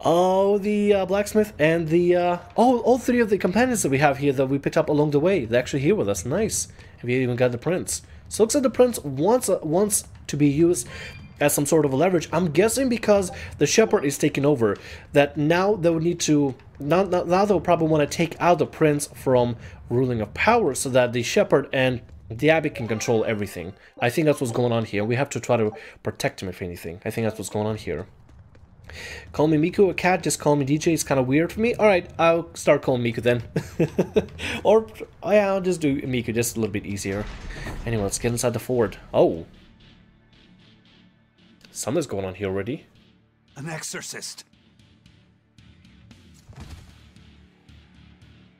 Oh, the blacksmith and the all three of the companions that we have here that we picked up along the way. They're actually here with us. Nice. And we even got the prince. So looks like the prince wants to be used as some sort of a leverage. I'm guessing because the shepherd is taking over. That now they would need to now they'll probably want to take out the prince from ruling of power so that the shepherd and the abbey can control everything. I think that's what's going on here. We have to try to protect him if anything. I think that's what's going on here. Call me Miku a cat, just call me DJ, it's kind of weird for me. Alright, I'll start calling Miku then. Or, yeah, I'll just do Miku, just a little bit easier. Anyway, let's get inside the fort. Oh. Something's going on here already. An exorcist.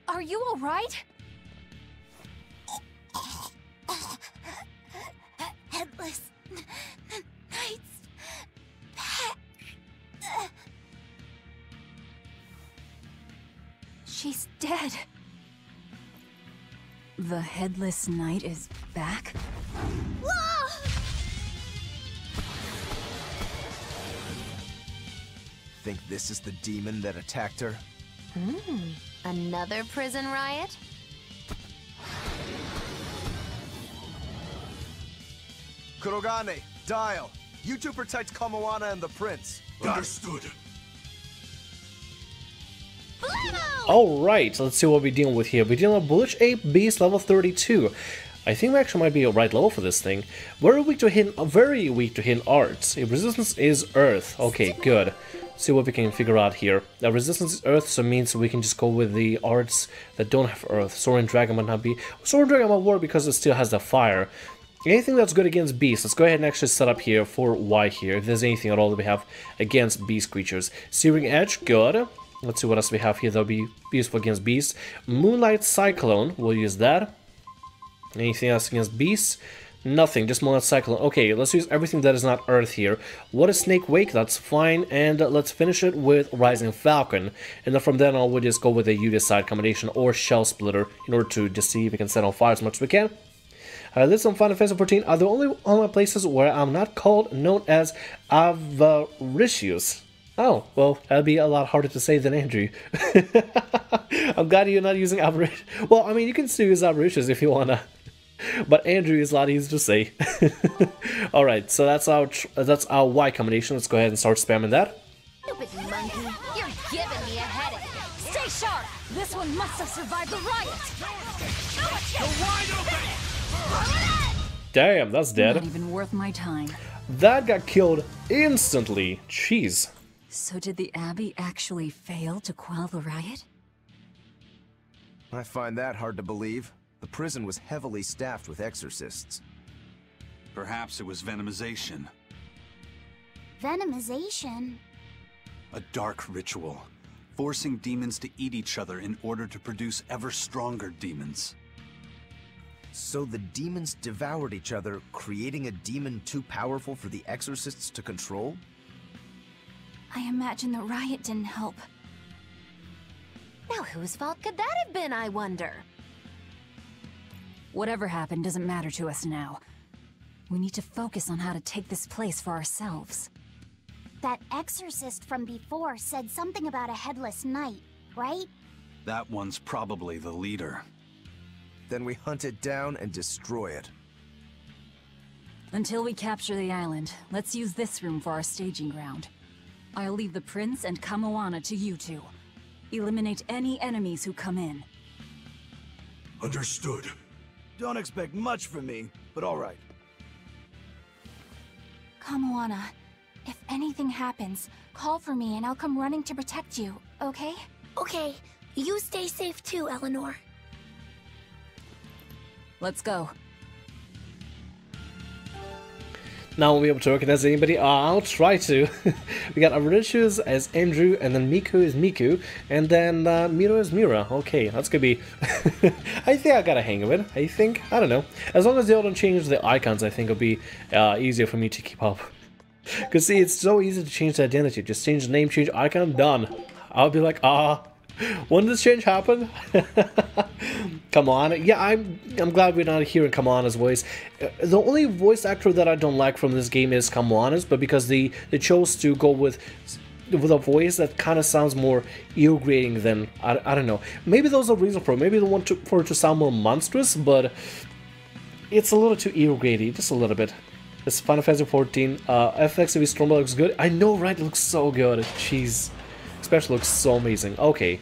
Are you alright? Headless Knight's pet. She's dead. The Headless Knight is back? Think this is the demon that attacked her? Another prison riot? Kurogane, Dial, you two protect Kamoana and the prince. Understood. Alright, so let's see what we're dealing with here. We're dealing with Bullish Ape Beast level 32. I think we actually might be a right level for this thing. Very weak to hit arts. If resistance is earth. Okay, good. See what we can figure out here. Resistance is earth, so it means we can just go with the arts that don't have earth. Sword and Dragon might not be. Sword and Dragon might work because it still has the fire. Anything that's good against beasts, let's go ahead and actually set up here for Y here, if there's anything at all that we have against beast creatures. Searing Edge, good. Let's see what else we have here that'll be useful against beasts. Moonlight Cyclone, we'll use that. Anything else against beasts? Nothing, just Moonlight Cyclone. Okay, let's use everything that is not Earth here. What is Snake Wake? That's fine. And let's finish it with Rising Falcon. And then from then on, we'll just go with a you decide combination or Shell Splitter in order to just see if we can set on fire as much as we can. This is on Final Fantasy 14 are the only online places where I'm not called known as Avaricious. Oh, well, that'd be a lot harder to say than Andrew. I'm glad you're not using Avaricious. Well, I mean, you can still use Avaricious if you wanna. But Andrew is a lot easier to say. Alright, so that's our Y combination. Let's go ahead and start spamming that. Stupid monkey, you're giving me a headache. Stay sharp. This one must have survived the riot! You're wide open! Damn, that's dead. Not even worth my time. That got killed instantly. Jeez. So did the Abbey actually fail to quell the riot? I find that hard to believe. The prison was heavily staffed with exorcists. Perhaps it was venomization. Venomization? A dark ritual, forcing demons to eat each other in order to produce ever stronger demons. So the demons devoured each other, creating a demon too powerful for the exorcists to control? I imagine the riot didn't help. Now whose fault could that have been, I wonder? Whatever happened doesn't matter to us now. We need to focus on how to take this place for ourselves. That exorcist from before said something about a headless knight, right? That one's probably the leader. Then we hunt it down and destroy it. Until we capture the island, let's use this room for our staging ground. I'll leave the prince and Kamoana to you two. Eliminate any enemies who come in. Understood. Don't expect much from me, but all right. Kamoana, if anything happens, call for me and I'll come running to protect you, okay? Okay, you stay safe too, Eleanor. Let's go. Now we'll be able to recognize anybody. I'll try to. We got Avaricious as Andrew, and then Miku is Miku, and then Mira is Mira. Okay, that's gonna be... I think I got a hang of it. I think. I don't know. As long as they all don't change the icons, I think it'll be easier for me to keep up. Because see, it's so easy to change the identity. Just change the name, change icon, done. I'll be like, when did this change happen? Come on. Yeah, I'm glad we're not hearing Kamoana's voice. The only voice actor that I don't like from this game is Kamoana's, but because they chose to go with with a voice that kind of sounds more ear-grating than, I don't know. Maybe there's a reason for it. Maybe they want for it to sound more monstrous, but it's a little too ear-grating, just a little bit. This Final Fantasy 14, FXV Stormblood looks good. I know, right? It looks so good. Jeez. Especially looks so amazing. Okay.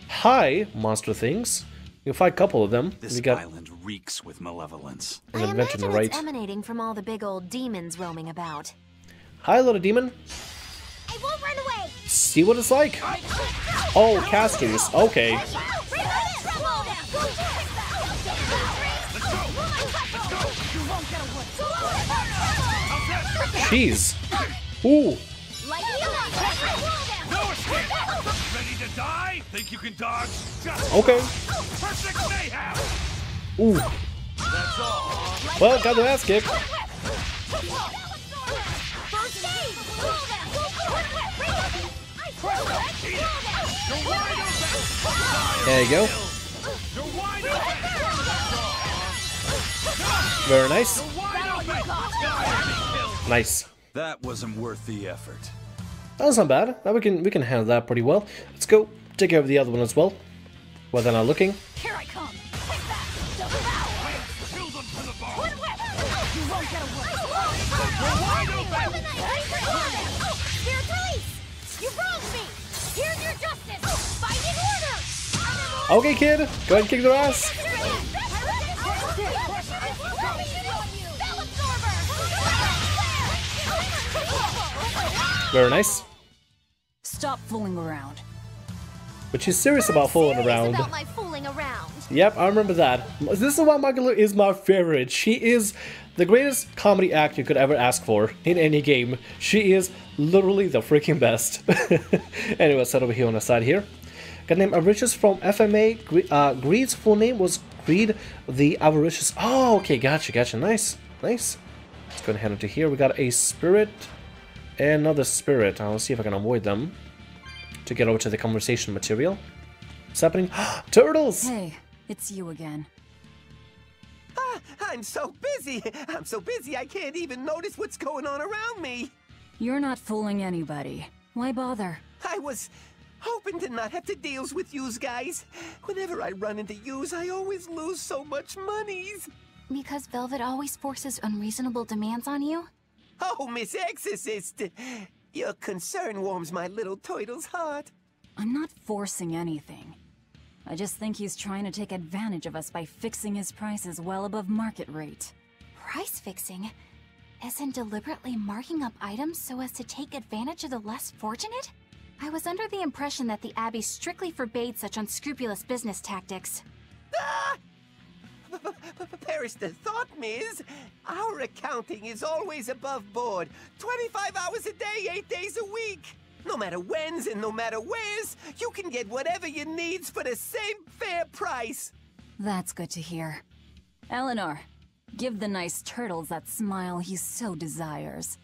Hi, monster things. You can fight a couple of them. This island reeks with malevolence. I imagine it's emanating from all the big old demons roaming about. Hi, little demon. I won't run away. See what it's like. Oh, casters. Okay. Jeez. Ooh. Ready to die? Think you can dodge? Okay. Perfect mayhem. Ooh. That's all. Well, got the ass kicked. There you go. Very nice. Nice. That wasn't worth the effort. That was not bad. Now we can handle that pretty well. Let's go take care of the other one as well. While they're not looking. Here I come. Okay, kid. Go ahead and kick their ass. Very nice. Stop fooling around. But she's serious about fooling around. About my fooling around. Yep, I remember that. This is why Magala is my favorite. She is the greatest comedy act you could ever ask for in any game. She is literally the freaking best. Anyway, let's head over here on the side here. Got named Avaricious from FMA. Greed's full name was Greed the Avaricious. Oh, okay, gotcha. Nice. Let's go and head into here. We got a spirit and another spirit. I'll see if I can avoid them to get over to the conversation material. What's happening? Turtles! Hey, it's you again. I'm so busy. I'm so busy I can't even notice what's going on around me. You're not fooling anybody. Why bother? I was hoping to not have to deal with yous guys. Whenever I run into yous, I always lose so much monies. Because Velvet always forces unreasonable demands on you? Oh, Miss Exorcist! Your concern warms my little turtle's heart. I'm not forcing anything. I just think he's trying to take advantage of us by fixing his prices well above market rate. Price fixing? As in deliberately marking up items so as to take advantage of the less fortunate? I was under the impression that the Abbey strictly forbade such unscrupulous business tactics. Ah! Perish the thought, Miss. Our accounting is always above board. 25 hours a day, 8 days a week. No matter when's and no matter where's, you can get whatever you needs for the same fair price. That's good to hear. Eleanor, give the nice turtles that smile he so desires.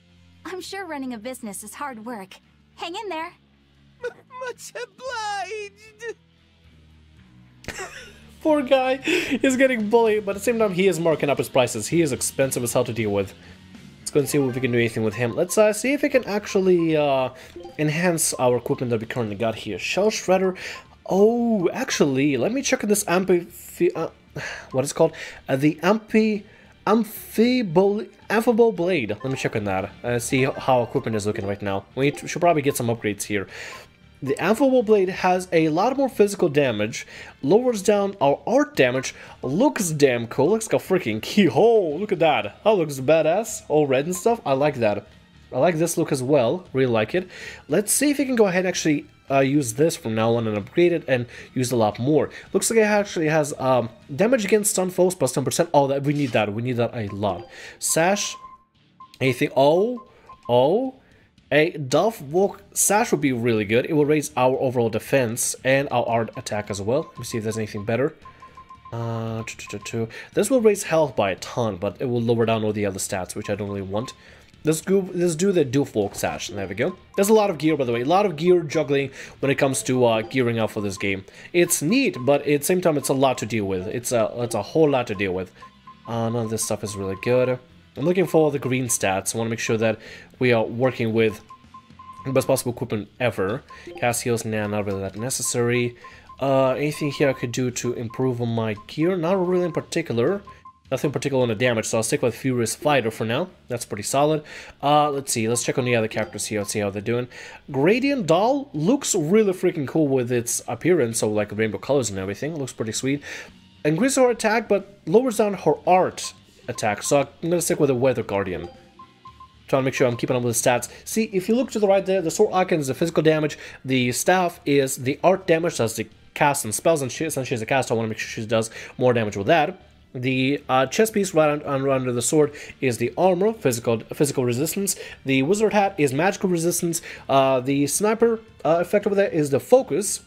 I'm sure running a business is hard work. Hang in there. Much obliged. Poor guy. He's getting bullied, but at the same time he is marking up his prices. He is expensive as hell to deal with. Let's go and see if we can do anything with him. Let's see if we can actually enhance our equipment that we currently got here. Shell Shredder. Oh, actually, let me check this what is it called? The Amphibole Blade. Let me check on that. See how equipment is looking right now. We should probably get some upgrades here. The Amphibole Blade has a lot more physical damage, lowers down our art damage, looks damn cool, looks like a freaking keyhole, look at that, that looks badass, all red and stuff, I like that. I like this look as well, really like it. Let's see if we can go ahead and actually use this from now on and upgrade it and use a lot more. Looks like it actually has damage against stun foes plus 10%, oh, we need that a lot. Sash, anything, a Dove Walk Sash would be really good. It will raise our overall defense and our art attack as well. Let me see if there's anything better. This will raise health by a ton, but it will lower down all the other stats, which I don't really want. Let's do the Dove Walk Sash. There we go. There's a lot of gear, by the way. A lot of gear juggling when it comes to gearing up for this game. It's neat, but at the same time, it's a lot to deal with. It's a whole lot to deal with. None of this stuff is really good. I'm looking for all the green stats. I want to make sure that we are working with Best possible equipment ever. Cast heals, nah, not really that necessary. Anything here I could do to improve on my gear? Not really in particular. Nothing particular on the damage, so I'll stick with Furious Fighter for now. That's pretty solid. Let's see, let's check on the other characters here, let's see how they're doing. Gradient Doll looks really freaking cool with its appearance, so like rainbow colors and everything. Looks pretty sweet. Increases her attack, but lowers down her art attack, so I'm gonna stick with the Weather Guardian. Trying to make sure I'm keeping up with the stats. See, if you look to the right there, the sword icon is the physical damage, the staff is the art damage, that's the cast and spells, and since she's a caster, I want to make sure she does more damage with that. The chest piece right under the sword is the armor, physical resistance. The wizard hat is magical resistance. The sniper effect over there is the focus.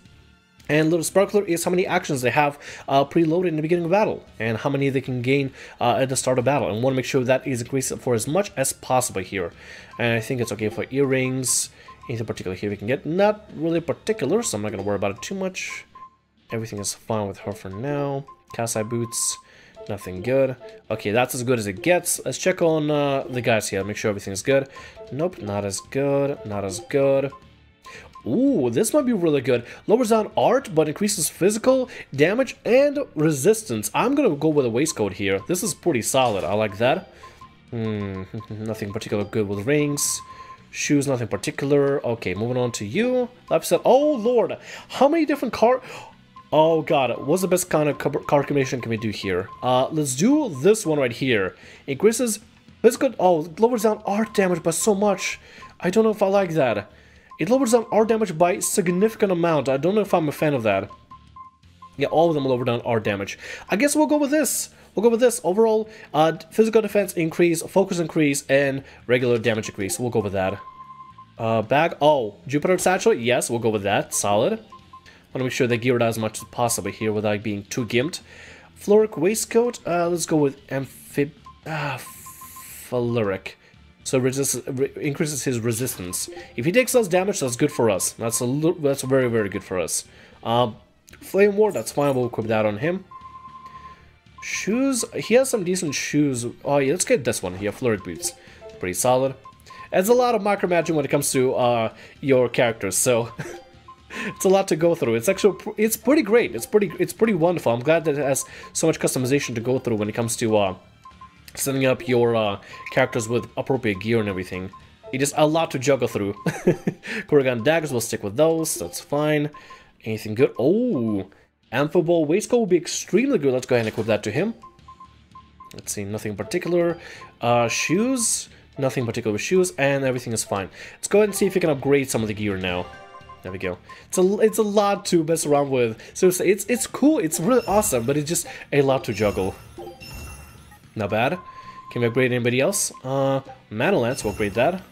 And little sparkler is how many actions they have preloaded in the beginning of battle, and how many they can gain at the start of battle. And want to make sure that is increased for as much as possible here. And I think it's okay for earrings. Anything particular here we can get? Not really particular, so I'm not going to worry about it too much. Everything is fine with her for now. Kasai boots. Nothing good. Okay, that's as good as it gets. Let's check on the guys here. Make sure everything is good. Nope, not as good. Not as good. Ooh, this might be really good. Lowers down art, but increases physical damage and resistance. I'm gonna go with a waistcoat here. This is pretty solid. I like that. Nothing particular good with rings. Shoes, nothing particular. Okay, moving on to you. Like I said, oh lord, how many different Oh god, what's the best kind of card combination can we do here? Let's do this one right here. Increases physical, lowers down art damage by so much. I don't know if I like that. It lowers down art damage by a significant amount. I don't know if I'm a fan of that. Yeah, all of them lower down art damage. I guess we'll go with this. We'll go with this. Overall, physical defense increase, focus increase, and regular damage increase. We'll go with that. Bag, Jupiter Satchel, yes, we'll go with that. Solid. Want to make sure they gear it out as much as possible here without being too gimped. Floric waistcoat, let's go with Floric. So increases his resistance. If he takes less damage, that's good for us. That's very, very good for us. Flame Ward, that's fine. We'll equip that on him. Shoes, he has some decent shoes. Oh yeah, let's get this one here. Floric boots, pretty solid. There's a lot of micromanaging when it comes to your characters, so. It's a lot to go through. It's pretty great. It's pretty wonderful. I'm glad that it has so much customization to go through when it comes to setting up your characters with appropriate gear and everything. It is a lot to juggle through. Korrigan daggers, we'll stick with those. That's fine. Anything good? Oh, Amphibole waistcoat will be extremely good. Let's go ahead and equip that to him. Let's see, nothing particular. Shoes, nothing particular with shoes, and everything is fine. Let's go ahead and see if we can upgrade some of the gear now. There we go. It's a lot to mess around with. Seriously, it's cool. It's really awesome, but it's just a lot to juggle. Not bad. Can we upgrade anybody else? Manolance, we'll upgrade that.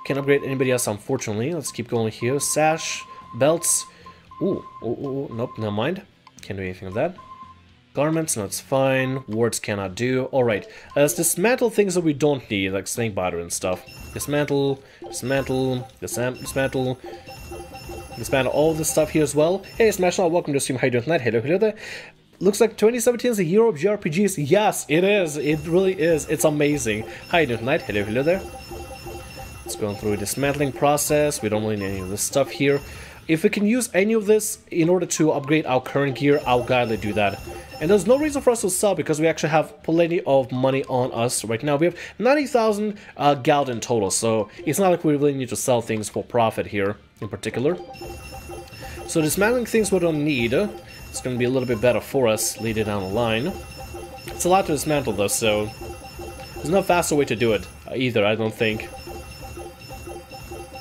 Can't upgrade anybody else, unfortunately. Let's keep going here. Sash, belts. Ooh, nope, never mind. Can't do anything of that. Garments, no, it's fine. Wards cannot do. Alright, let's dismantle things that we don't need, like snakebiter and stuff. Dismantle, dismantle, dismantle. Dismantle all this stuff here as well. Hey, Smashnaut, welcome to the stream. How you doing tonight? Hello there. Looks like 2017 is the year of JRPGs. Yes, it is. It really is. It's amazing. How you doing tonight? Hello there. Let's go through a dismantling process. We don't really need any of this stuff here. If we can use any of this in order to upgrade our current gear, I'll gladly do that. And there's no reason for us to sell because we actually have plenty of money on us right now. We have 90,000 Gald in total, so it's not like we really need to sell things for profit here in particular. So dismantling things we don't need, it's going to be a little bit better for us later down the line. It's a lot to dismantle though, so there's no faster way to do it either, I don't think.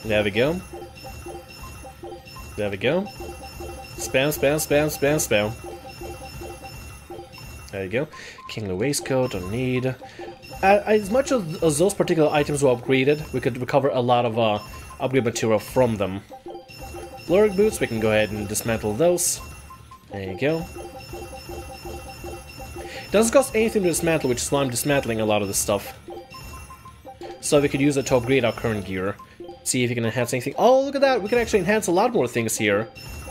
There we go. There we go. Spam, spam, spam, spam, spam. There you go. Kingly waistcoat, don't need. As much as those particular items were upgraded, we could recover a lot of upgrade material from them. Floric boots, we can go ahead and dismantle those. There you go. It doesn't cost anything to dismantle, which is why I'm dismantling a lot of this stuff. So we could use it to upgrade our current gear. See if you can enhance anything. Oh, look at that! We can actually enhance a lot more things here.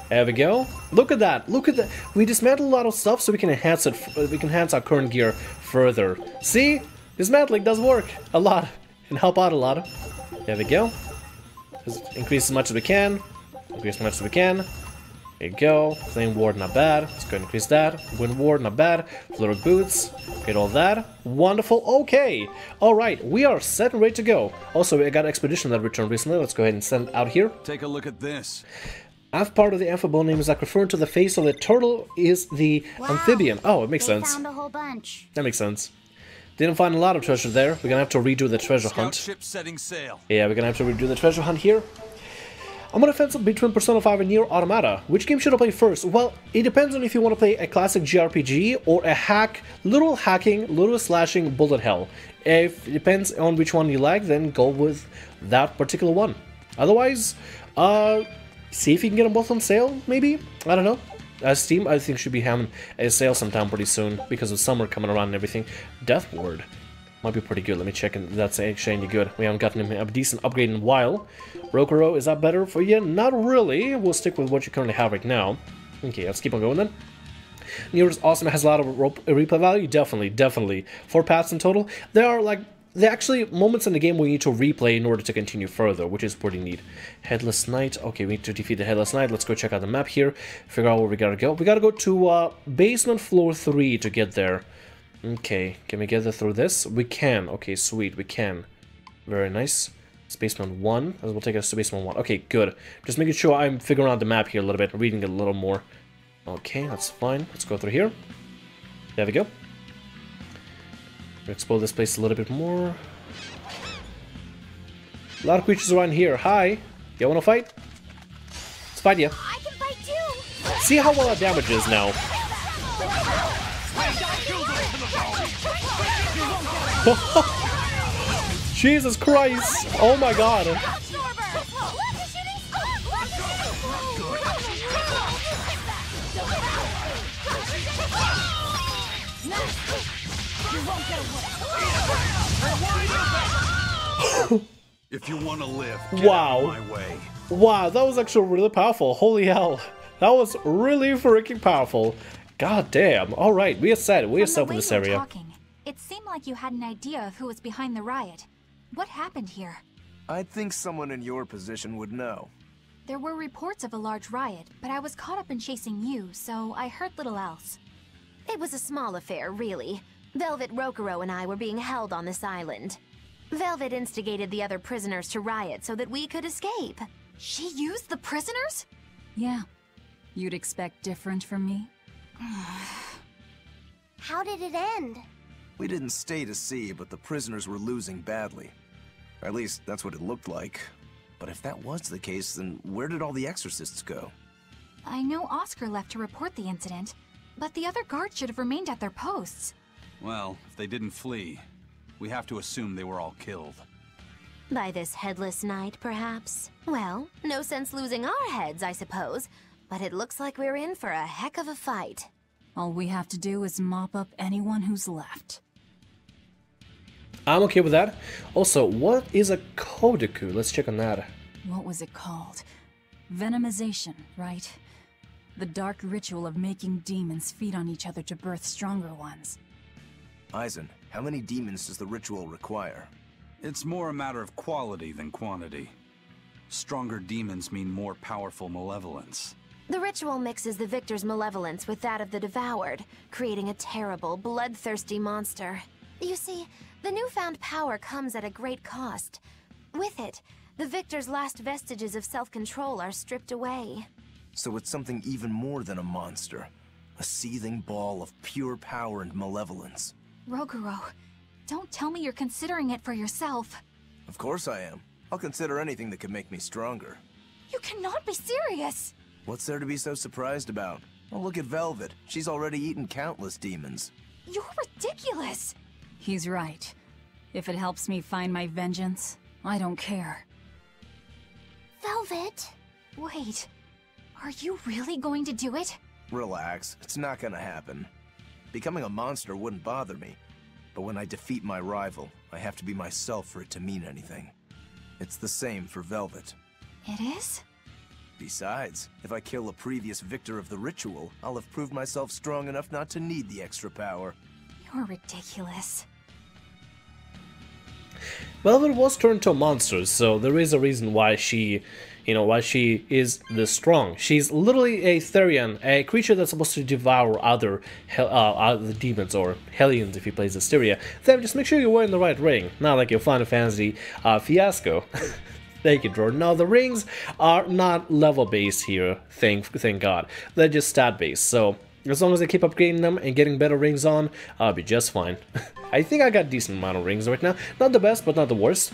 There we go. Look at that! Look at that! We dismantle a lot of stuff so we can enhance it. We can enhance our current gear further. See? Dismantling does work a lot and help out a lot. There we go. Just increase as much as we can. Increase as much as we can. There you go. Flame Ward, not bad. Let's go and increase that. Wind Ward, not bad. Flurried Boots. Get all that. Wonderful. Okay. Alright, we are set and ready to go. Also, we got an expedition that returned recently. Let's go ahead and send it out here. Take a look at this. F part of the amphibole name is like referring to the face of the turtle is the amphibian. Oh, it makes sense. Found a whole bunch. That makes sense. Didn't find a lot of treasure there. We're gonna have to redo the treasure hunt. Ship setting sail. Yeah, we're gonna have to redo the treasure hunt here. I'm gonna fence up between Persona 5 and Nier Automata. Which game should I play first? Well, it depends on if you want to play a classic JRPG or a little hacking, little slashing bullet hell. If it depends on which one you like, then go with that particular one. Otherwise, see if you can get them both on sale, maybe? I don't know. Steam, I think, should be having a sale sometime pretty soon because of summer coming around and everything. Death Ward might be pretty good. Let me check if that's actually any good. We haven't gotten a decent upgrade in a while. Rokuro, is that better for you? Not really. We'll stick with what you currently have right now. Okay, let's keep on going then. Nier is awesome. It has a lot of replay value. Definitely. 4 paths in total. There are actually moments in the game we need to replay in order to continue further, which is pretty neat. Headless Knight. Okay, we need to defeat the Headless Knight. Let's go check out the map here. Figure out where we gotta go. We gotta go to basement floor 3 to get there. Okay, can we get there through this? We can. Okay, sweet, we can. Very nice. It's basement 1. That will take us to basement 1. Okay, good. Just making sure I'm figuring out the map here a little bit, reading it a little more. Okay, that's fine. Let's go through here. There we go. Explore this place a little bit more. A lot of creatures around here. Hi. You wanna fight? Let's fight ya. I can fight too. See how well our damage is now. Jesus Christ! Oh my god! If you want to live, wow. Out of my way. Wow, that was actually really powerful. Holy hell. That was really freaking powerful. God damn. Alright, we are set. We are set with this area. Talking, it seemed like you had an idea of who was behind the riot. What happened here? I'd think someone in your position would know. There were reports of a large riot, but I was caught up in chasing you, so I heard little else. It was a small affair, really. Velvet, Rokuro, and I were being held on this island. Velvet instigated the other prisoners to riot so that we could escape. She used the prisoners? Yeah. You'd expect different from me? How did it end? We didn't stay to see, but the prisoners were losing badly. At least, that's what it looked like. But if that was the case, then where did all the exorcists go? I know Oscar left to report the incident, but the other guards should have remained at their posts. Well, if they didn't flee, we have to assume they were all killed. By this Headless Knight, perhaps? Well, no sense losing our heads, I suppose. But it looks like we're in for a heck of a fight. All we have to do is mop up anyone who's left. I'm okay with that. Also, what is a Kodoku? Let's check on that. What was it called? Venomization, right? The dark ritual of making demons feed on each other to birth stronger ones. Aizen, how many demons does the ritual require? It's more a matter of quality than quantity. Stronger demons mean more powerful malevolence. The ritual mixes the victor's malevolence with that of the devoured, creating a terrible, bloodthirsty monster. You see, the newfound power comes at a great cost. With it, the victor's last vestiges of self-control are stripped away. So it's something even more than a monster. A seething ball of pure power and malevolence. Rokuro, don't tell me you're considering it for yourself. Of course I am. I'll consider anything that could make me stronger. You cannot be serious! What's there to be so surprised about? Oh, look at Velvet. She's already eaten countless demons. You're ridiculous! He's right. If it helps me find my vengeance, I don't care. Velvet? Wait, are you really going to do it? Relax, it's not gonna happen. Becoming a monster wouldn't bother me, but when I defeat my rival, I have to be myself for it to mean anything. It's the same for Velvet. It is? Besides, if I kill a previous victor of the ritual, I'll have proved myself strong enough not to need the extra power. You're ridiculous. Velvet was turned to a monster, so there is a reason why she, you know, why she is this strong. She's literally a Therian, a creature that's supposed to devour other demons, or Hellions if he plays Asteria. Then just make sure you're wearing the right ring, not like your Final Fantasy Fiasco. Thank you, Jordan. Now, the rings are not level-based here, thank God. They're just stat-based, so as long as I keep upgrading them and getting better rings on, I'll be just fine. I think I got a decent amount of rings right now. Not the best, but not the worst.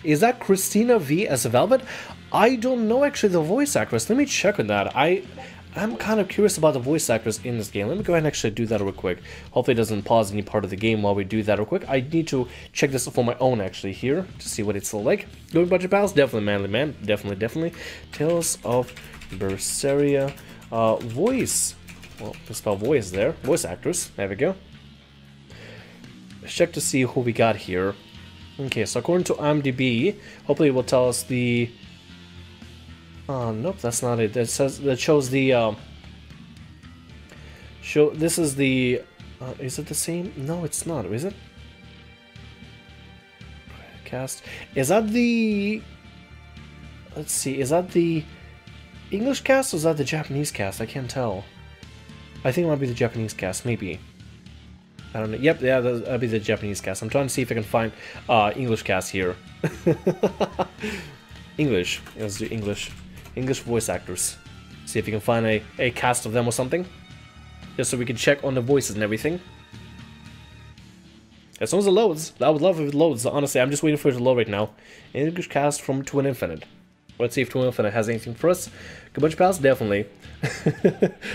Is that Christina V as Velvet? I don't know, actually, the voice actress. Let me check on that. I'm kind of curious about the voice actors in this game. Let me go ahead and actually do that real quick. Hopefully it doesn't pause any part of the game while we do that real quick. I need to check this for my own, actually, here, to see what it's like. Going budget pals? Definitely manly man. Definitely. Tales of Berseria. Voice. Well, let's spell voice there. Voice actors. There we go. Let's check to see who we got here. Okay, so according to IMDb, hopefully it will tell us the... nope, that's not it. That shows the... This is the... is it the same? No, it's not. Is it? Cast. Is that the... Let's see. Is that the English cast or is that the Japanese cast? I can't tell. I think it might be the Japanese cast. Maybe. I don't know. Yep, yeah, that'll be the Japanese cast. I'm trying to see if I can find English cast here. English. Let's do English. English voice actors. See if you can find a cast of them or something. Just so we can check on the voices and everything. As soon as it loads, I would love if it loads. Honestly, I'm just waiting for it to load right now. English cast from Twin Infinite. Let's see if Twin Infinite has anything for us. Good bunch of pals? Definitely.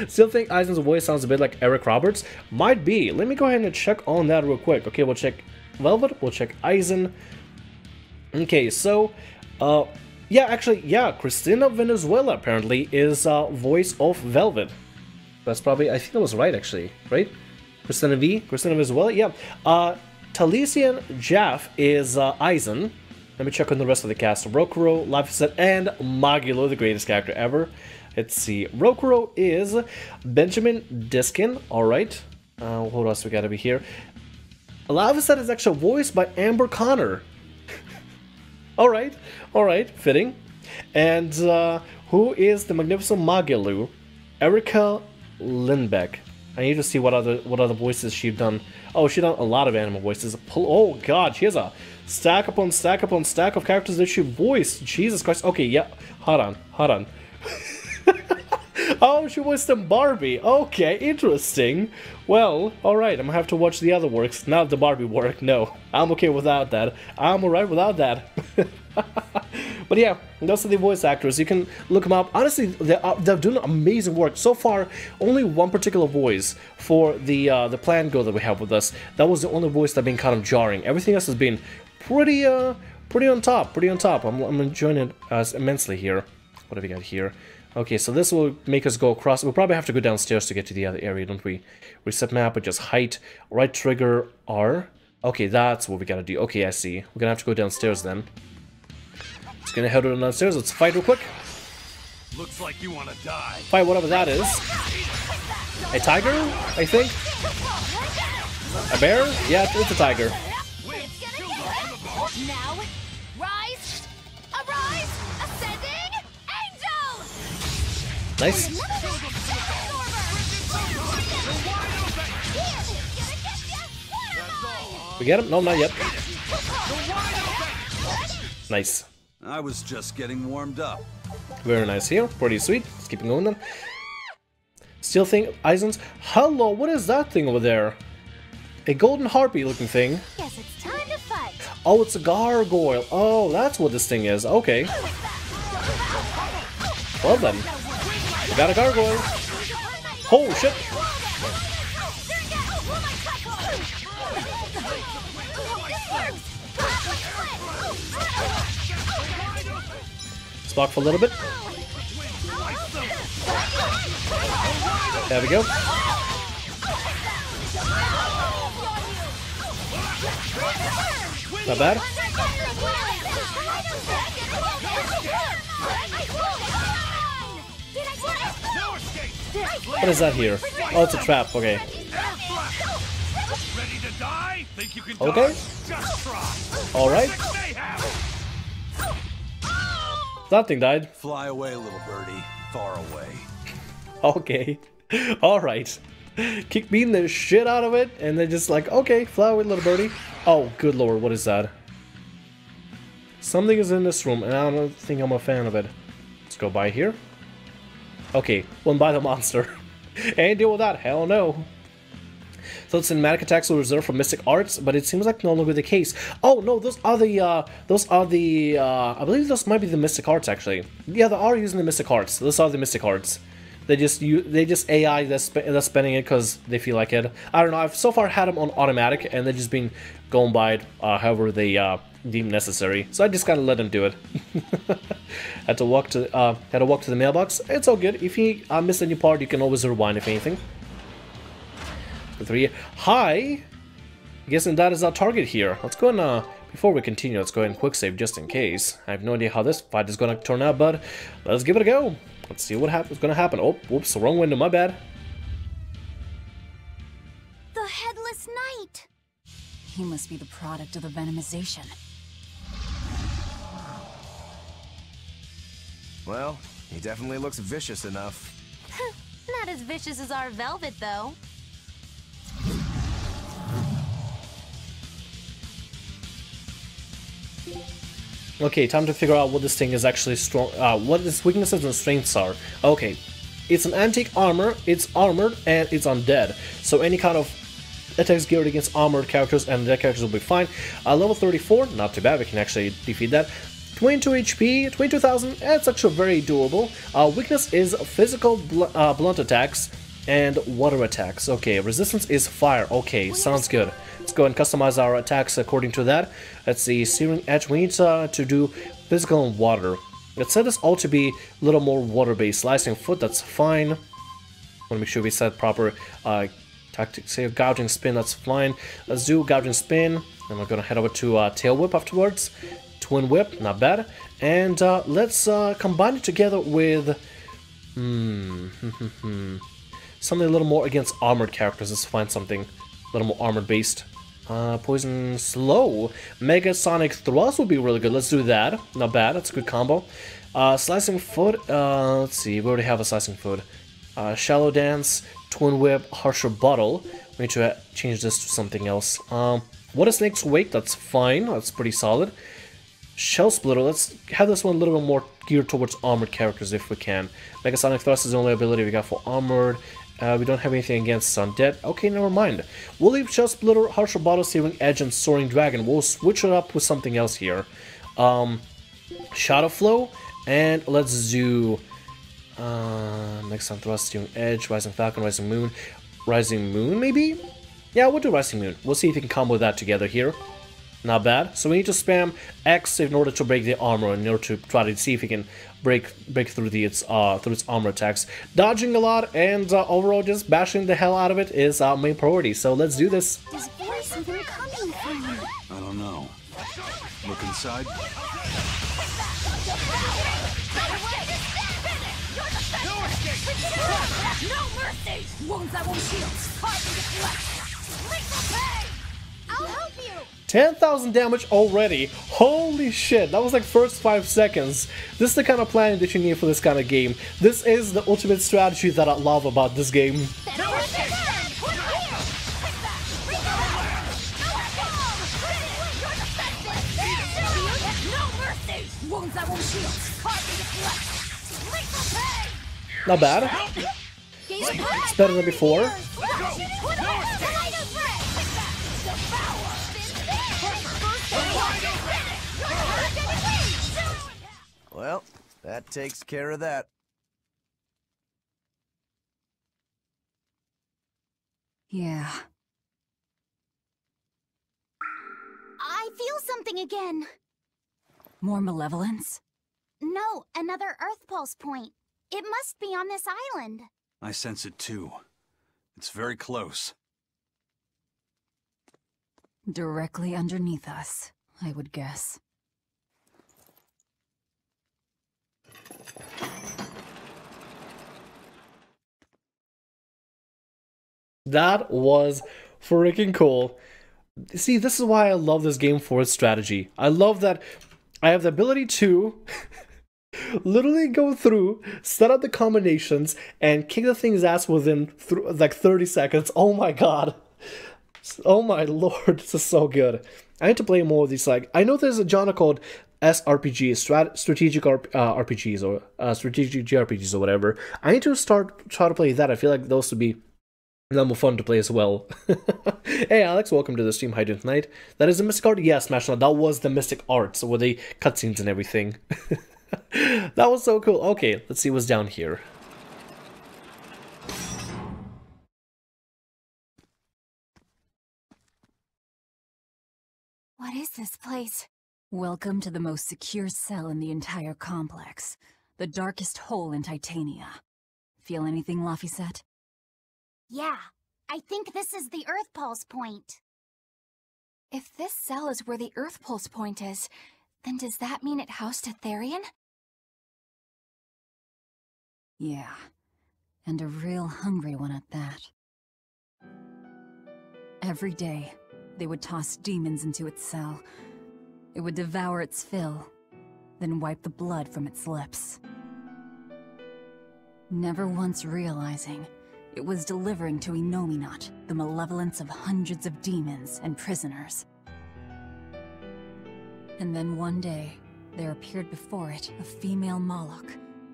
Still think Eisen's voice sounds a bit like Eric Roberts? Might be. Let me go ahead and check on that real quick. Okay, we'll check Velvet. We'll check Eisen. Okay, so... yeah, actually, yeah, Cristina Venezuela apparently is voice of Velvet. That's probably... I think that was right, actually. Right? Cristina Venezuela? Yeah. Talisian Jaff is Eisen. Let me check on the rest of the cast. Rokuro, Lifeset, and Magilo, the greatest character ever. Let's see. Rokuro is Benjamin Diskin. Alright. What else we got over here? Lifeset is actually voiced by Amber Connor. Alright. Alright. Fitting. And who is the magnificent Magilu? Erica Lindbeck. I need to see what other voices she's done. Oh, she's done a lot of animal voices. Oh god, she has a stack upon stack upon stack of characters that she voiced. Jesus Christ. Okay, yeah. Hold on. Oh, she voiced them Barbie. Okay, interesting. Well, alright, I'm gonna have to watch the other works, not the Barbie work. No, I'm okay without that. I'm alright without that. But yeah, those are the voice actors. You can look them up. Honestly, they're doing amazing work. So far, only one particular voice for the plan girl that we have with us. That was the only voice that's been kind of jarring. Everything else has been pretty on top. I'm enjoying it immensely here. What have we got here? Okay, so this will make us go across. We'll probably have to go downstairs to get to the other area, don't we? Reset map with just height, right trigger, R. Okay, that's what we gotta do. Okay, I see. We're gonna have to go downstairs then. Just gonna head on downstairs. Let's fight real quick. Looks like you wanna die. Fight whatever that is. A tiger, I think? A bear? Yeah, it's a tiger. Now, rise, arise, ascending, angel! Nice. We get him? No, not yet. Nice. I was just getting warmed up. Very nice here. Pretty sweet. Let's keep it going then. Still think Eisen's. Hello, what is that thing over there? A golden harpy looking thing. Guess it's time to fight. Oh, it's a gargoyle. Oh, that's what this thing is. Okay. Well then. We got a gargoyle. Oh, shit. Block for a little bit. There we go. Not bad. What is that here? Oh, it's a trap. Okay. Ready to die? Think you can Okay. dodge? Just try. Alright. Mayhem. That thing died. Fly away, little birdie. Far away. Okay. Alright. Keep beating the shit out of it, and then just like, okay, fly away, little birdie. Oh, good lord, what is that? Something is in this room, and I don't think I'm a fan of it. Let's go by here. Okay, went by the monster. Ain't deal with that, hell no. So cinematic attacks were reserved for Mystic Arts, but it seems like no longer the case. Oh no, those are the, I believe those might be the Mystic Arts actually. Yeah, they are using the Mystic Arts. Those are the Mystic Arts. They just AI that's spending it because they feel like it. I don't know. I've so far had them on automatic, and they've just been going by it however they deem necessary. So I just kind of let them do it. had to walk to the mailbox. It's all good. If you missed any part, you can always rewind if anything. The 3. Hi. Guessing that is our target here. Let's go and before we continue, let's go ahead and quick save just in case. I have no idea how this fight is gonna turn out, but let's give it a go. Let's see what is gonna happen. Oh, whoops, wrong window, my bad. The Headless Knight! He must be the product of the venomization. Well, he definitely looks vicious enough. Not as vicious as our Velvet, though. Okay, time to figure out what this thing is actually strong. What its weaknesses and strengths are. Okay, it's an antique armor, it's armored, and it's undead. So any kind of attacks geared against armored characters and dead characters will be fine. Level 34, not too bad, we can actually defeat that. 22 HP, 22,000, it's actually very doable. Weakness is physical blunt attacks and water attacks. Okay, resistance is fire. Okay, sounds good. Let's go and customize our attacks according to that. Let's see, Searing Edge, we need to do physical and water. Let's set this all to be a little more water-based. Slicing Foot, that's fine. Want to make sure we set proper tactics here. Gouging Spin, that's fine. Let's do Gouging Spin, and we're gonna head over to Tail Whip afterwards. Twin Whip, not bad. And let's combine it together with something a little more against armored characters. Let's find something a little more armored based. Poison Slow. Mega Sonic Thrust would be really good. Let's do that. Not bad. That's a good combo. Slicing Foot. Let's see. We already have a Slicing Foot. Shallow Dance. Twin Whip. Harsher Bottle. We need to change this to something else. What is Snake's Wake? That's fine. That's pretty solid. Shell Splitter. Let's have this one a little bit more geared towards armored characters if we can. Mega Sonic Thrust is the only ability we got for armored. We don't have anything against Undead. Okay, never mind. We'll leave Shell Splitter, Harsher Bottle, Searing Edge, and Soaring Dragon. We'll switch it up with something else here. Shadow Flow, and let's do next on Thrust, Searing Edge, Rising Falcon, Rising Moon. Rising Moon, maybe? Yeah, we'll do Rising Moon. We'll see if we can combo that together here. Not bad. So we need to spam X in order to break the armor, in order to try to see if we can break through its armor attacks. Dodging a lot and overall just bashing the hell out of it is our main priority. So let's do this. There's voice even coming from. I don't know. Look inside. No mercy! Wounds that won't heal. Hard to deflect. Lethal pain! I'll help you! 10,000 damage already. Holy shit, that was like first 5 seconds. This is the kind of planning that you need for this kind of game. This is the ultimate strategy that I love about this game. Not bad. It's better than before. Well, that takes care of that. Yeah. I feel something again. More malevolence? No, another Earth Pulse point. It must be on this island. I sense it too. It's very close. Directly underneath us, I would guess. That was freaking cool. See, this is why I love this game for its strategy. I love that I have the ability to literally go through, set up the combinations, and kick the thing's ass within like 30 seconds. Oh my god. Oh my lord, this is so good. I need to play more of these. Like, I know there's a genre called SRPGs, strategic RPGs, or strategic JRPGs or whatever. I need to try to play that. I feel like those would be a lot more fun to play as well. Hey Alex, welcome to the stream. How you doing tonight? That is the Mystic Art? Yes, Smashna, that was the Mystic Art, so with the cutscenes and everything. That was so cool. Okay, let's see what's down here. What is this place? Welcome to the most secure cell in the entire complex. The darkest hole in Titania. Feel anything, Laphicet? Yeah, I think this is the Earth Pulse point. If this cell is where the Earth Pulse point is, then does that mean it housed a Therian? Yeah, and a real hungry one at that. Every day, they would toss demons into its cell. It would devour its fill, then wipe the blood from its lips. Never once realizing it was delivering to Inominat the malevolence of hundreds of demons and prisoners. And then one day, there appeared before it a female Moloch,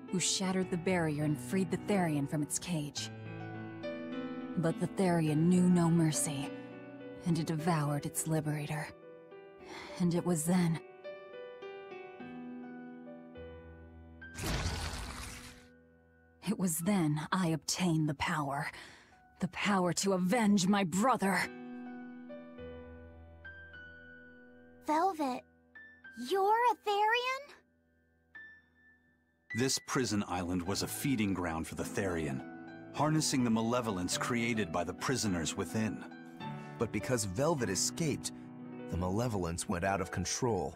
who shattered the barrier and freed the Therian from its cage. But the Therian knew no mercy, and it devoured its liberator. And it was then... It was then I obtained the power. The power to avenge my brother. Velvet, you're a Therian? This prison island was a feeding ground for the Therian, harnessing the malevolence created by the prisoners within. But because Velvet escaped, the malevolence went out of control.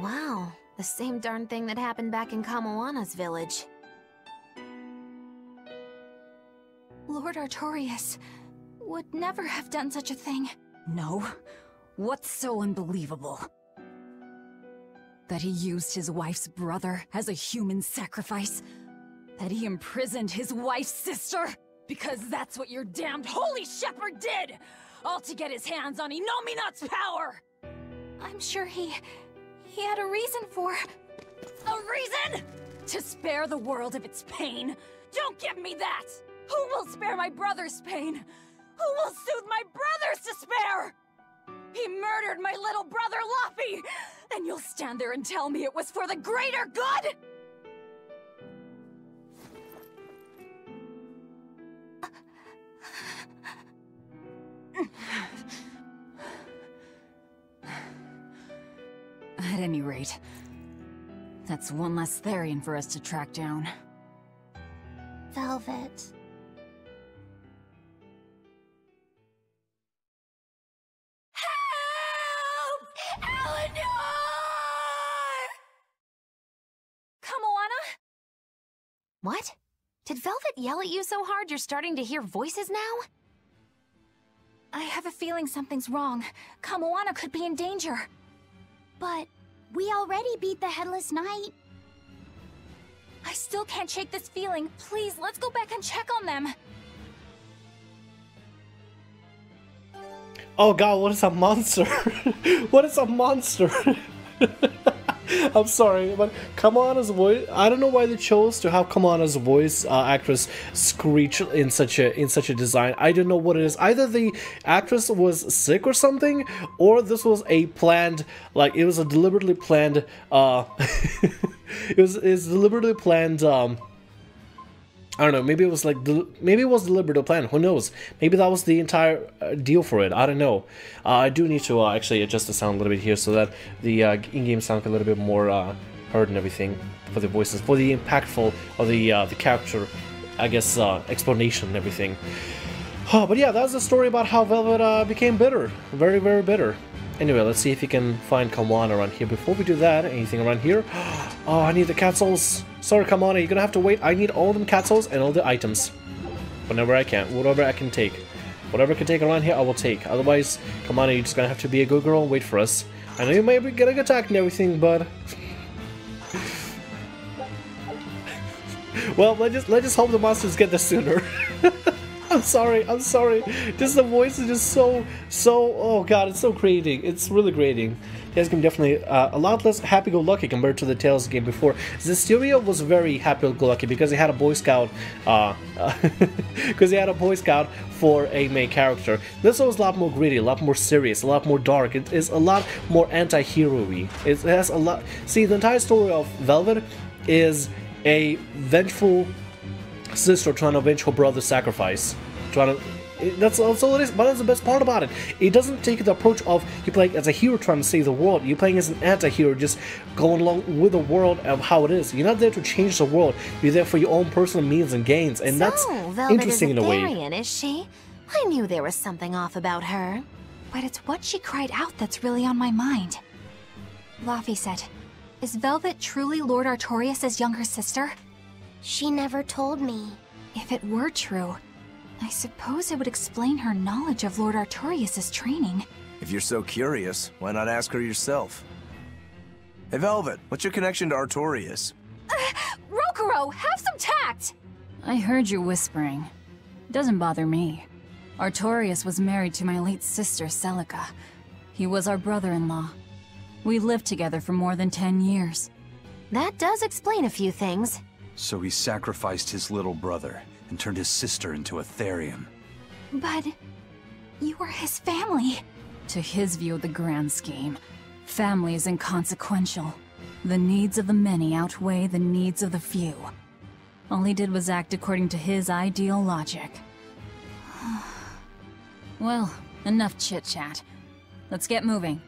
Wow, the same darn thing that happened back in Kamoana's village. Lord Artorias would never have done such a thing. No? What's so unbelievable? That he used his wife's brother as a human sacrifice? That he imprisoned his wife's sister? Because that's what your damned holy shepherd did! All to get his hands on Inominat's power! I'm sure he had a reason for... A reason? To spare the world of its pain? Don't give me that! Who will spare my brother's pain? Who will soothe my brother's despair? He murdered my little brother Laphie! And you'll stand there and tell me it was for the greater good? At any rate, that's one less Therian for us to track down. Velvet. What? Did Velvet yell at you so hard you're starting to hear voices now? I have a feeling something's wrong. Kamoana could be in danger. But we already beat the Headless Knight. I still can't shake this feeling. Please, let's go back and check on them. Oh god, what is a monster? What is a monster? I'm sorry, but Kamoana's voice. I don't know why they chose to have Kamoana's voice actress screech in such a design. I don't know what it is. Either the actress was sick or something, or this was a planned, like it was a deliberately planned. It was deliberately planned. I don't know. Maybe it was like maybe it was deliberately planned. Who knows? Maybe that was the entire deal for it. I don't know. I do need to actually adjust the sound a little bit here so that the in-game sound can a little bit more heard and everything for the voices, for the impactful or the character, I guess, explanation and everything. But yeah, that's the story about how Velvet became bitter, very, very bitter. Anyway, let's see if you can find Kamoana around here. Before we do that, anything around here? Oh, I need the cat souls. Sorry, Kamoana, you're gonna have to wait. I need all them cat souls and all the items. Whenever I can, whatever I can take. Whatever can take around here, I will take. Otherwise, come on, you're just gonna have to be a good girl and wait for us. I know you may be getting attacked and everything, but... well, let's just hope the monsters get this sooner. I'm sorry. Just the voice is just so, oh god, it's so grating. It's really grating. Tales game definitely a lot less happy-go-lucky compared to the Tales game before. Zestiria was very happy-go-lucky because he had a Boy Scout, for a main character. This one was a lot more gritty, a lot more serious, a lot more dark. It is a lot more anti-hero-y. It has a lot... See, the entire story of Velvet is a vengeful sister trying to avenge her brother's sacrifice. That's all it is, but that's the best part about it. It doesn't take the approach of you playing as a hero trying to save the world. You're playing as an anti-hero, just going along with the world of how it is. You're not there to change the world. You're there for your own personal means and gains, and that's interesting in a way. Velvet is she? I knew there was something off about her. But it's what she cried out that's really on my mind. Laphicet, is Velvet truly Lord Artorias' younger sister? She never told me. If it were true, I suppose it would explain her knowledge of Lord Artorias' training. If you're so curious, why not ask her yourself? Hey Velvet, what's your connection to Artorias? Rokuro, have some tact! I heard you whispering. Doesn't bother me. Artorias was married to my late sister, Celica. He was our brother-in-law. We lived together for more than 10 years. That does explain a few things. So he sacrificed his little brother and turned his sister into a Therian. But you were his family. To his view of the grand scheme, family is inconsequential. The needs of the many outweigh the needs of the few. All he did was act according to his ideal logic. Well, enough chit-chat. Let's get moving.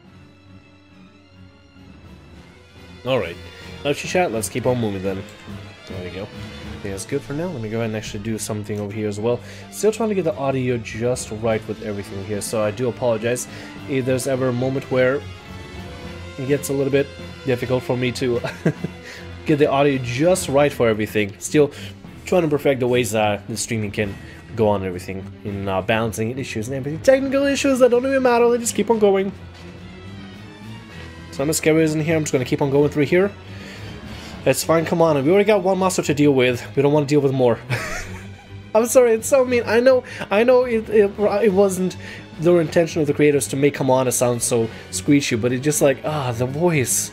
Alright, enough chit-chat, let's keep on moving then. There we go. Okay, that's good for now. Let me go ahead and actually do something over here as well. Still trying to get the audio just right with everything here, so I do apologize if there's ever a moment where it gets a little bit difficult for me to get the audio just right for everything. Still trying to perfect the ways that the streaming can go on and everything, in balancing issues and everything. Technical issues that don't even matter, they just keep on going. So I'm as scary as in here, I'm just going to keep on going through here. It's fine, come on, we already got one monster to deal with. We don't want to deal with more. I'm sorry, it's so mean. I know it wasn't the intention of the creators to make Kamana sound so screechy, but it's just like, the voice.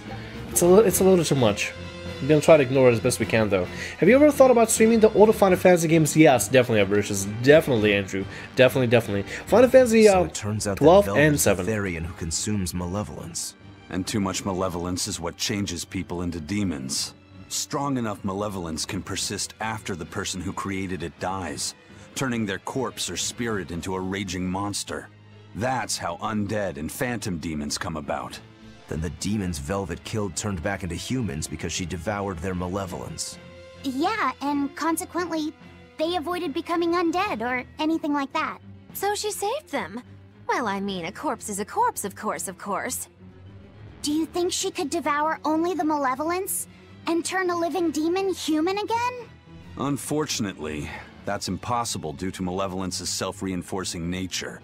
It's a little too much. We're gonna try to ignore it as best we can, though. Have you ever thought about streaming the older Final Fantasy games? Yes, definitely, Avaricious. Definitely, Andrew. Definitely. Final Fantasy so it turns out 12 that and 7. The Therian who consumes malevolence. And too much malevolence is what changes people into demons. Strong enough malevolence can persist after the person who created it dies, turning their corpse or spirit into a raging monster. That's how undead and phantom demons come about. Then the demons Velvet killed turned back into humans because she devoured their malevolence. Yeah, and consequently, they avoided becoming undead or anything like that. So she saved them. Well, I mean, a corpse is a corpse, of course. Do you think she could devour only the malevolence and turn a living demon human again? Unfortunately, that's impossible due to malevolence's self-reinforcing nature.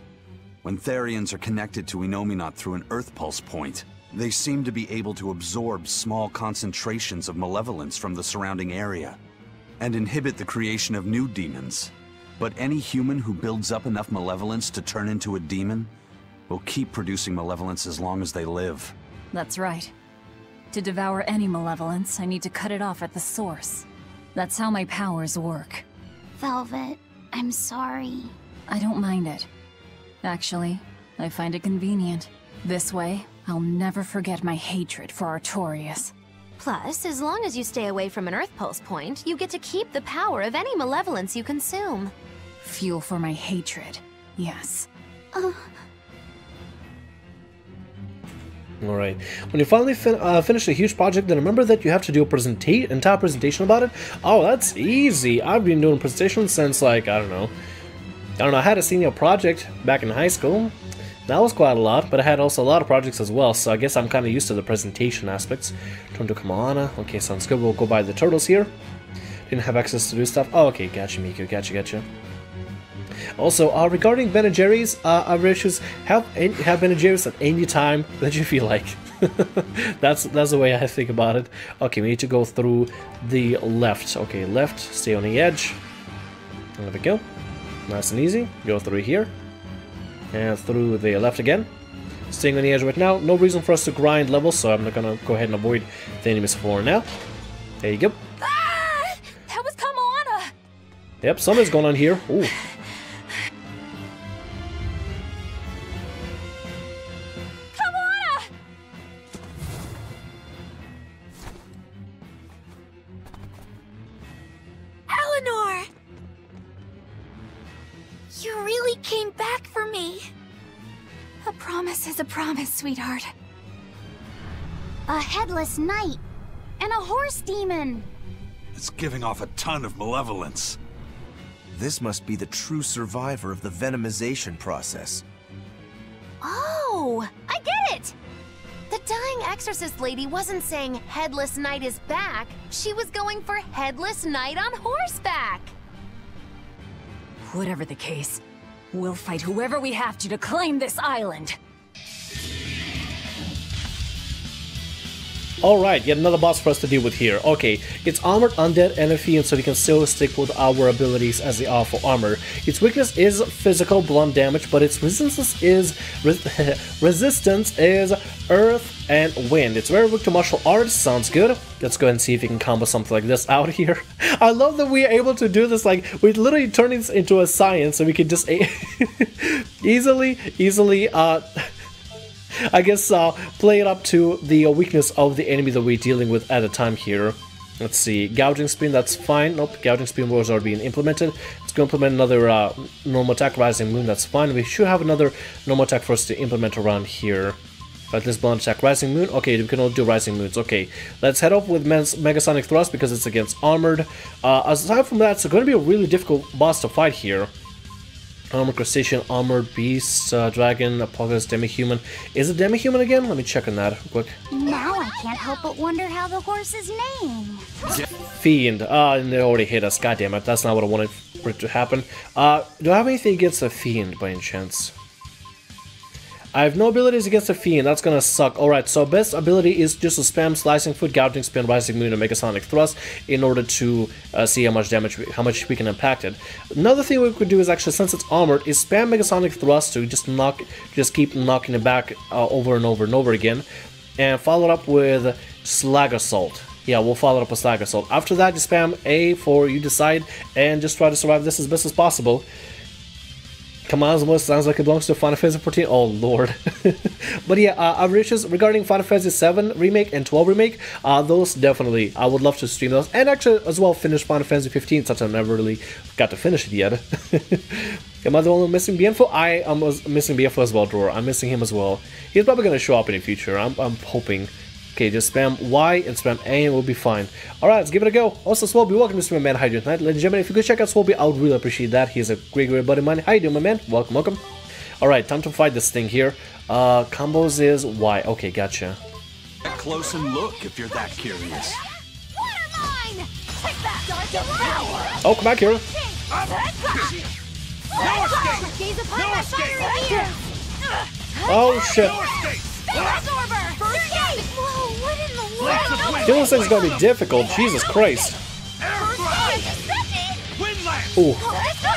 When Therians are connected to Inominat through an Earth Pulse point, they seem to be able to absorb small concentrations of malevolence from the surrounding area, and inhibit the creation of new demons. But any human who builds up enough malevolence to turn into a demon will keep producing malevolence as long as they live. That's right. To devour any malevolence, I need to cut it off at the source. That's how my powers work. Velvet, I'm sorry. I don't mind it. Actually, I find it convenient. This way, I'll never forget my hatred for Artorias. Plus, as long as you stay away from an Earth Pulse point, you get to keep the power of any malevolence you consume. Fuel for my hatred, yes. Alright, when you finally finish a huge project, then remember that you have to do a entire presentation about it. Oh, that's easy. I've been doing presentations since, like, I don't know, I had a senior project back in high school. That was quite a lot, but I had also a lot of projects as well, so I guess I'm kind of used to the presentation aspects. Turn to Kamana. Okay, sounds good. We'll go by the turtles here. Didn't have access to do stuff. Oh, okay, gotcha, Miku. Gotcha. Also, regarding Ben & Jerry's, Avaricious, have Ben & Jerry's at any time that you feel like. That's the way I think about it. Okay, we need to go through the left. Okay, left, stay on the edge. There we go. Nice and easy. Go through here. And through the left again. Staying on the edge right now. No reason for us to grind levels, so I'm not gonna go ahead and avoid the enemy's floor now. There you go. Ah! That was Kamana! Yep, something's going on here. Ooh. Kamana! Eleanor! You really came back for me. A promise is a promise, sweetheart. A headless knight and a horse demon. It's giving off a ton of malevolence. This must be the true survivor of the venomization process. Oh, I get it! The dying exorcist lady wasn't saying Headless Knight is back. She was going for Headless Knight on horseback. Whatever the case, we'll fight whoever we have to claim this island. Alright, yet another boss for us to deal with here. Okay, it's armored, undead, and a fiend, so we can still stick with our abilities as they are for armor. Its weakness is physical, blunt damage, but its resistance is earth and wind. It's very weak to martial arts, sounds good. Let's go ahead and see if we can combo something like this out here. I love that we are able to do this, like, we literally turn this into a science, so we can just easily, I guess, play it up to the weakness of the enemy that we're dealing with at a time here. Let's see, gouging spin, that's fine. Nope, gouging spin was already being implemented. Let's go implement another normal attack, rising moon, that's fine. We should have another normal attack for us to implement around here. But this blunt attack, rising moon, okay, we can only do rising moons, okay. Let's head off with Megasonic Thrust because it's against armored. Aside from that, it's going to be a really difficult boss to fight here. Armored Crustacean, Armored Beast, Dragon, Apocalypse, Demi-Human. Is it Demi-Human again? Let me check on that real quick. Now I can't help but wonder how the horse's name. Fiend. They already hit us. God damn it. That's not what I wanted for it to happen. Do I have anything against a Fiend by any chance? I have no abilities against a Fiend. That's gonna suck. Alright, so best ability is just to spam Slicing Foot, Gouging Spin, Rising Moon, and Megasonic Thrust in order to see how much damage, how much we can impact it. Another thing we could do is actually, since it's armored, is spam Megasonic Thrust to just keep knocking it back over and over and over again, and follow it up with Slag Assault. Yeah, we'll follow it up with Slag Assault. After that, just spam A for you decide, and just try to survive this as best as possible. Kamana's voice sounds like it belongs to Final Fantasy 14. Oh lord. But yeah, Avaricious, regarding Final Fantasy 7 Remake and 12 Remake, those definitely, I would love to stream those. And actually, as well, finish Final Fantasy 15, since I never really got to finish it yet. Am I the only missing Bienfo? I am missing Bienfo as well, Dror. I'm missing him as well. He's probably going to show up in the future, I'm hoping. Okay, just spam Y and spam A and we'll be fine. Alright, let's give it a go. Also, Swolby, welcome to stream, my man. How you doing tonight? Ladies and gentlemen, if you could check out Swolby, I would really appreciate that. He's a great buddy of mine. How you doing, my man? Welcome, welcome. Alright, time to fight this thing here. Combos is Y. Okay, gotcha. Get close and look if you're that curious. Waterline! Take that! Oh, come back here. No escape! Gaze upon No my escape! fiery ears! Oh, shit. No escape! Absorber! First gate! Whoa, what in the Flash of world? wind! Doing this thing's gonna be difficult. Jesus Christ. Air thrust! Wind lance! Ooh. No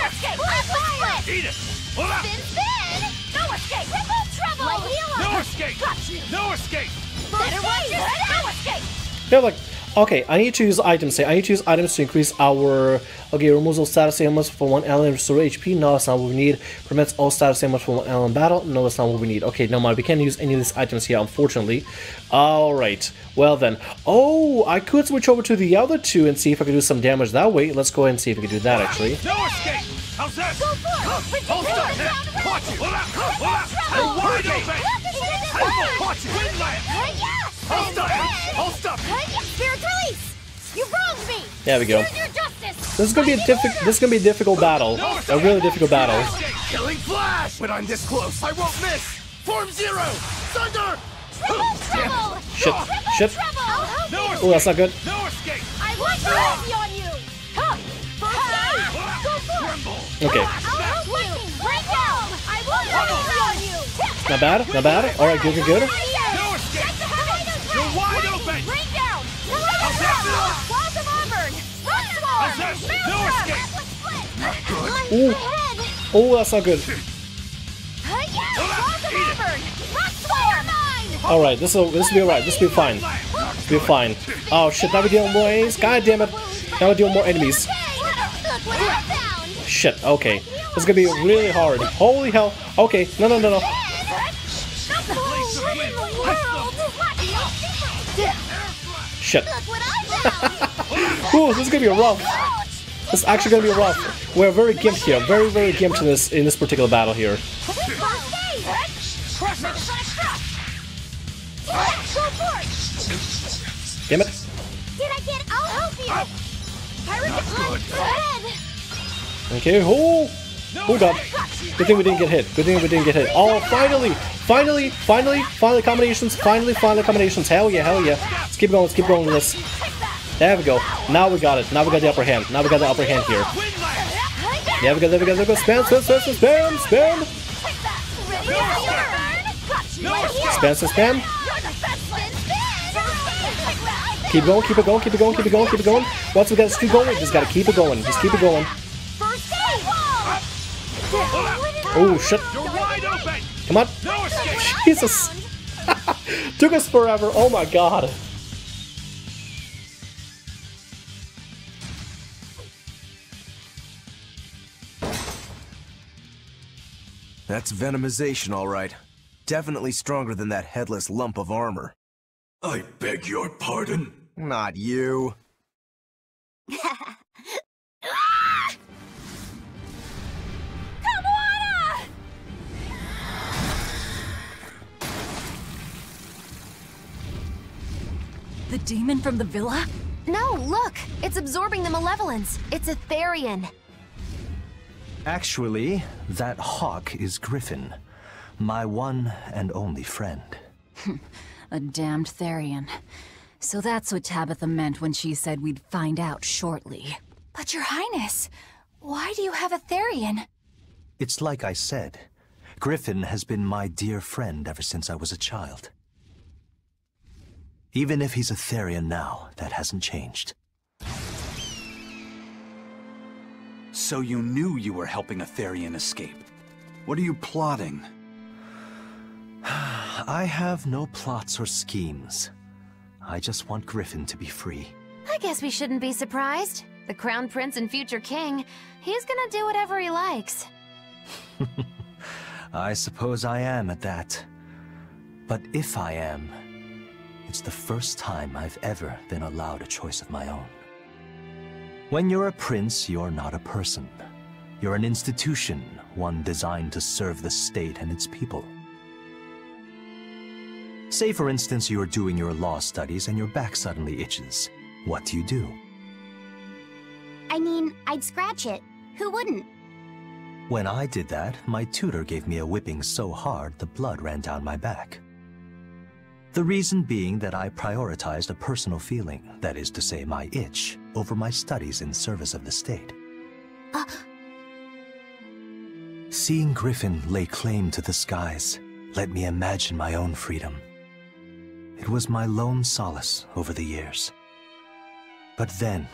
escape! Fire! Eat it! Hold up! Spin, spin! No escape! Triple trouble! Light healer! No escape! Got you! No escape! Better watch this! No escape! They're like, okay, I need to use items here. I need to use items to increase our... Okay, removes all status ailments for 1 ally and restore HP. No, that's not what we need. Prevents all status ailments for 1 ally in battle. No, that's not what we need. Okay, no mind. We can't use any of these items here, unfortunately. Alright, well then. Oh, I could switch over to the other two and see if I can do some damage that way. Let's go ahead and see if we can do that, actually. No escape! How's that? Go for it! Hold still! Watch it! Hold up! Hold up! Trouble! Wide open! Fire! Watch it! Wind lance! Yes! Hold stuff! Hold stuff! Spirit release! You wronged me! There we go. Here's your justice! This is gonna be a difficult battle. A really difficult battle. Killing flash! When I'm this close, I won't miss! Form zero! Thunder! Triple trouble! Shit. Shit. Trouble! I'll help No you! escape! Oh, that's not good. No escape! I want mercy on you! Huh! First aid! Go for it! Tremble! Okay. I'll help you! Not bad, not bad. Alright, good, good, good. No escape! You're wide open! Rain down! How's that Blossom Auburn! How's that? No escape! Ooh. Oh, that's not good. Alright, this will be alright. This will be fine. This will be fine. Oh shit, now we're dealing more enemies. God damn it. Now we're dealing more enemies. Shit, okay. This is gonna be really hard. Holy hell. Okay, no, no, no, no. Shit. Ooh, this is gonna be rough. This is actually gonna be rough. We're very gimped here. Very, very gimped in this particular battle here. Damn it. I'll help you. Okay, oh god. Good thing we didn't get hit. Good thing we didn't get hit. Oh, finally! Finally combinations. Finally combinations. Hell yeah, hell yeah. Let's keep going with this. There we go. Now we got it. Now we got the upper hand. Now we got the upper hand here. There we go, there we go, there we go. Spam. Spam. Keep it going. Once we get this going, just gotta keep it going. Just keep it going. Oh shit. Come on. Jesus. Took us forever. Oh my god. That's venomization, all right. Definitely stronger than that headless lump of armor. I beg your pardon? Not you. The demon from the villa? No, look! It's absorbing the malevolence. It's a Therian. Actually, that hawk is Griffin, my one and only friend. A damned Therian. So that's what Tabitha meant when she said we'd find out shortly. But Your Highness, why do you have a Therian? It's like I said. Griffin has been my dear friend ever since I was a child. Even if he's a Therian now, that hasn't changed. So you knew you were helping a Therian escape. What are you plotting? I have no plots or schemes. I just want Griffin to be free. I guess we shouldn't be surprised. The Crown Prince and future king, he's gonna do whatever he likes. I suppose I am at that. But if I am, it's the first time I've ever been allowed a choice of my own. When you're a prince, you're not a person. You're an institution, one designed to serve the state and its people. Say, for instance, you're doing your law studies and your back suddenly itches. What do? I mean, I'd scratch it. Who wouldn't? When I did that, my tutor gave me a whipping so hard the blood ran down my back. The reason being that I prioritized a personal feeling, that is to say my itch, over my studies in service of the state. Seeing Griffin lay claim to the skies let me imagine my own freedom. It was my lone solace over the years. But then,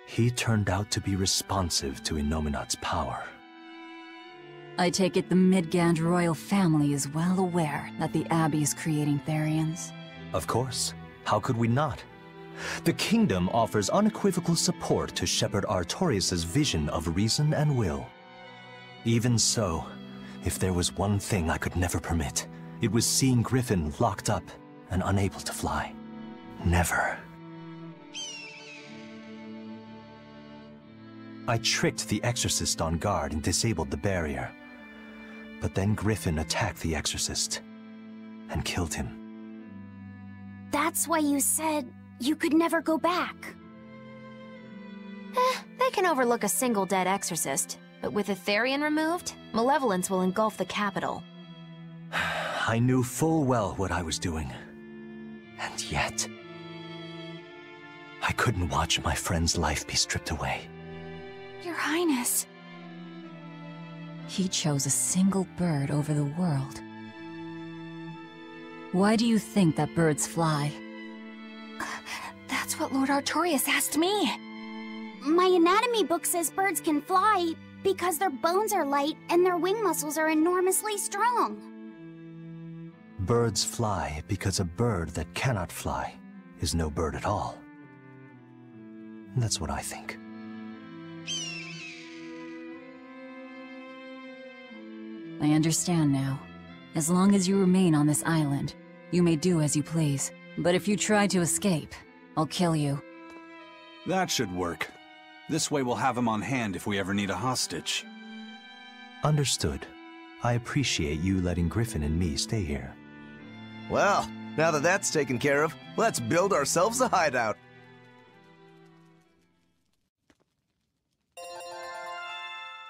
he turned out to be responsive to Innominat's power. I take it the Midgand royal family is well aware that the Abbey is creating Therians. Of course. How could we not? The kingdom offers unequivocal support to Shepherd Artorius' vision of reason and will. Even so, if there was one thing I could never permit, it was seeing Griffin locked up and unable to fly. Never. I tricked the Exorcist on guard and disabled the barrier. But then Griffin attacked the Exorcist and killed him. That's why you said you could never go back. They can overlook a single dead exorcist, but with a Therian removed, malevolence will engulf the capital. I knew full well what I was doing. And yet, I couldn't watch my friend's life be stripped away. Your Highness. He chose a single bird over the world. Why do you think that birds fly? That's what Lord Artorias asked me. My anatomy book says birds can fly because their bones are light and their wing muscles are enormously strong. Birds fly because a bird that cannot fly is no bird at all. That's what I think. I understand now. As long as you remain on this island, you may do as you please. But if you try to escape, I'll kill you. That should work. This way we'll have him on hand if we ever need a hostage. Understood. I appreciate you letting Griffin and me stay here. Well, now that that's taken care of, let's build ourselves a hideout.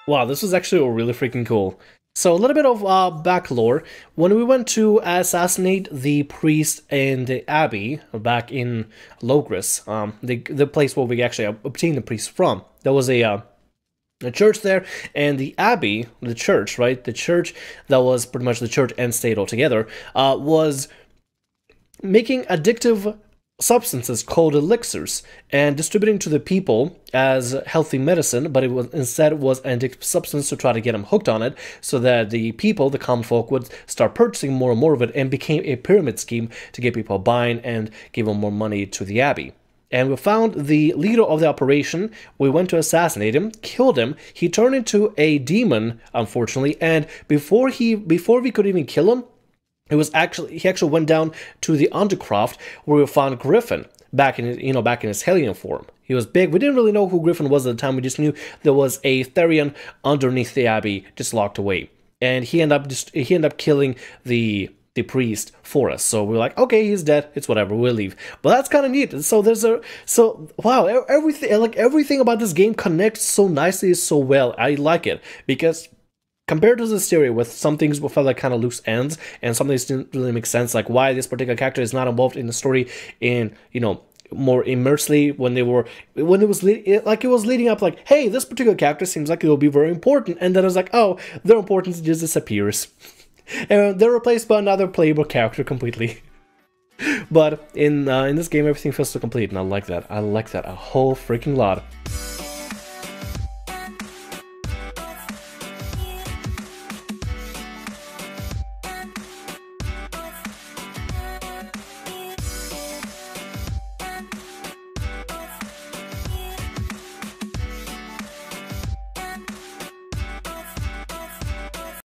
Wow, this was actually really freaking cool. So a little bit of back lore. When we went to assassinate the priest in the abbey back in Logris, the place where we actually obtained the priest from, there was a church there, and the abbey, the church, right, the church that was pretty much the church and state altogether, was making addictive substances called elixirs and distributing to the people as healthy medicine, but it was instead was an addictive substance to try to get them hooked on it, so that the people, the common folk, would start purchasing more and more of it, and became a pyramid scheme to get people buying and give them more money to the abbey. And we found the leader of the operation. We went to assassinate him, killed him. He turned into a demon, unfortunately, and before we could even kill him, he actually went down to the Undercroft, where we found Griffin back in his Hellion form. He was big. We didn't really know who Griffin was at the time. We just knew there was a Therian underneath the abbey, just locked away, and he ended up killing the priest for us. So we're like, okay, he's dead. It's whatever. We'll leave. But that's kind of neat. So wow, everything about this game connects so nicely, so well. I like it because, compared to Berseria, with some things felt like kind of loose ends, and some things didn't really make sense, like why this particular character is not involved in the story in, more immersely when it was leading up, like, hey, this particular character seems like it will be very important, and then I was like, oh, their importance just disappears, and they're replaced by another playable character completely. But in this game, everything feels so complete, and I like that. I like that a whole freaking lot.